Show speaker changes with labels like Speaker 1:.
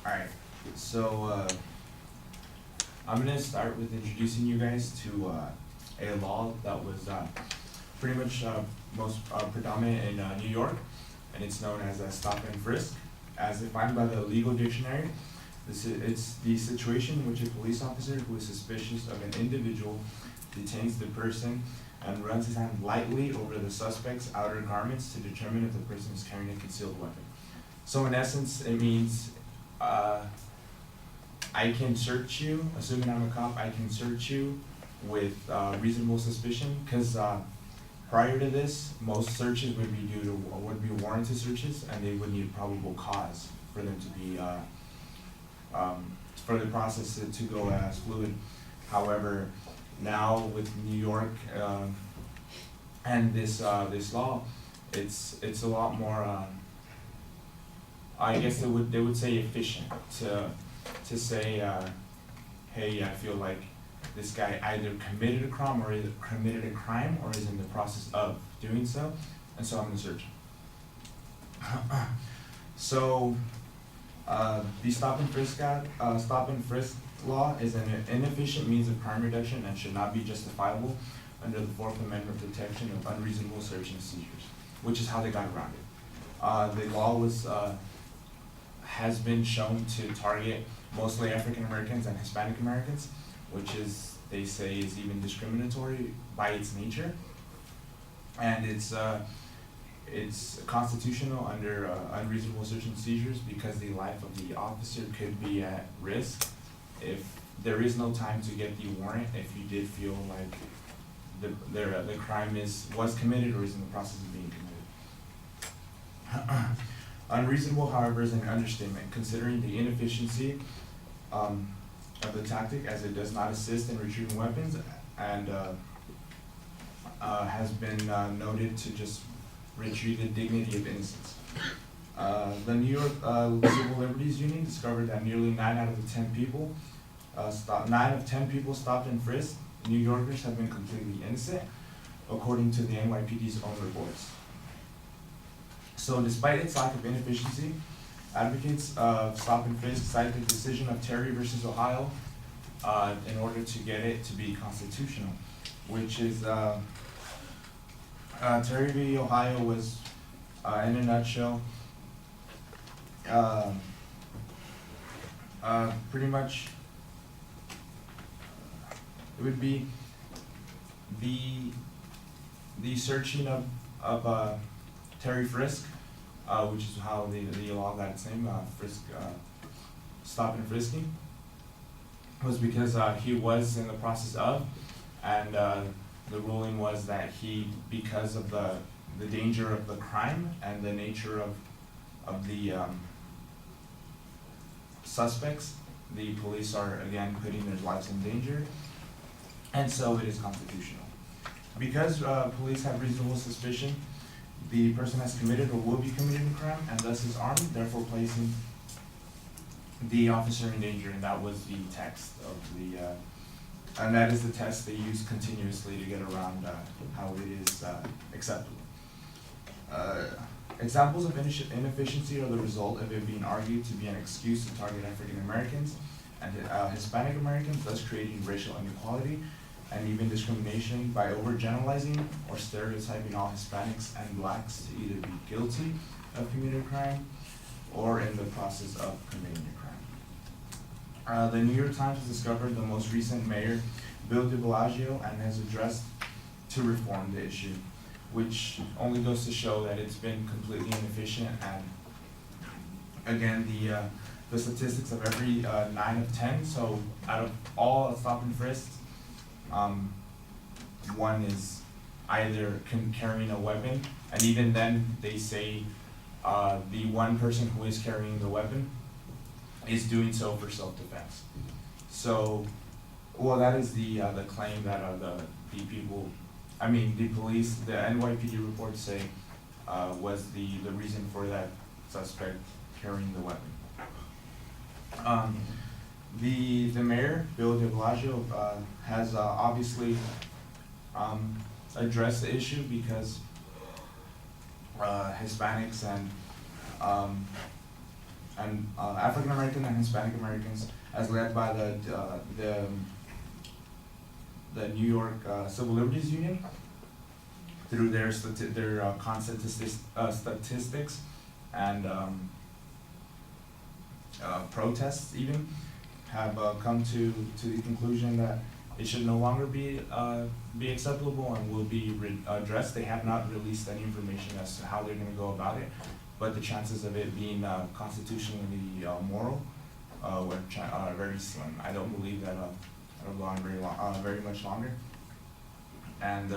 Speaker 1: Alright, so I'm gonna start with introducing you guys to a law that was pretty much most predominant in New York, and it's known as stop and frisk. As defined by the legal dictionary, it's the situation in which a police officer who is suspicious of an individual detains the person and runs his hand lightly over the suspect's outer garments to determine if the person is carrying a concealed weapon. So in essence, it means I can search you, assuming I'm a cop, I can search you with reasonable suspicion, because prior to this, most searches would be warranted searches, and they would need probable cause for them to be for the process to go as fluid. However, now with New York and this law, it's a lot more. I guess they would say efficient to say, hey, I feel like this guy either committed a crime or is in the process of doing so, and so I'm gonna search him. So the stop and frisk law is an inefficient means of crime reduction and should not be justifiable under the Fourth Amendment protection of unreasonable search and seizures, which is how they got around it. The law has been shown to target mostly African Americans and Hispanic Americans, which is, they say, is even discriminatory by its nature, and it's constitutional under unreasonable search and seizures because the life of the officer could be at risk if there is no time to get the warrant, if you did feel like the crime was committed or is in the process of being committed. Unreasonable, however, is an understatement, considering the inefficiency of the tactic, as it does not assist in retrieving weapons and has been noted to just retrieve the dignity of innocence. The New York Civil Liberties Union discovered that nearly 9 out of 10 people stopped and frisked New Yorkers have been completely innocent, according to the NYPD's own reports. So despite its lack of inefficiency, advocates of stop and frisk cite the decision of Terry versus Ohio in order to get it to be constitutional, which is Terry v. Ohio was, in a nutshell, pretty much it would be the searching of Terry Frisk, which is how the law got its name, stop and frisking, was because he was in the process of, and the ruling was that because of the danger of the crime and the nature of the suspects, the police are again putting their lives in danger, and so it is constitutional. Because police have reasonable suspicion the person has committed or will be committing a crime and thus is armed, therefore placing the officer in danger, and that was the text of and that is the test they use continuously to get around how it is acceptable. Examples of inefficiency are the result of it being argued to be an excuse to target African Americans and Hispanic Americans, thus creating racial inequality and even discrimination by overgeneralizing or stereotyping all Hispanics and blacks to either be guilty of committing a crime or in the process of committing a crime. The New York Times has discovered the most recent mayor, Bill de Blasio, and has addressed to reform the issue, which only goes to show that it's been completely inefficient. And again, the statistics of every 9 of 10, so out of all stop and frisks, one is either carrying a weapon, and even then they say the one person who is carrying the weapon is doing so for self-defense. So, well, that is the claim that the people, I mean the police, the NYPD reports say was the reason for that suspect carrying the weapon. The mayor, Bill de Blasio, has obviously addressed the issue because Hispanics and and African American and Hispanic Americans, as led by the New York Civil Liberties Union, through their statistics and protests even, have come to the conclusion that it should no longer be acceptable and will be addressed. They have not released any information as to how they're going to go about it, but the chances of it being constitutionally moral are very slim. I don't believe that it'll go on very much longer. And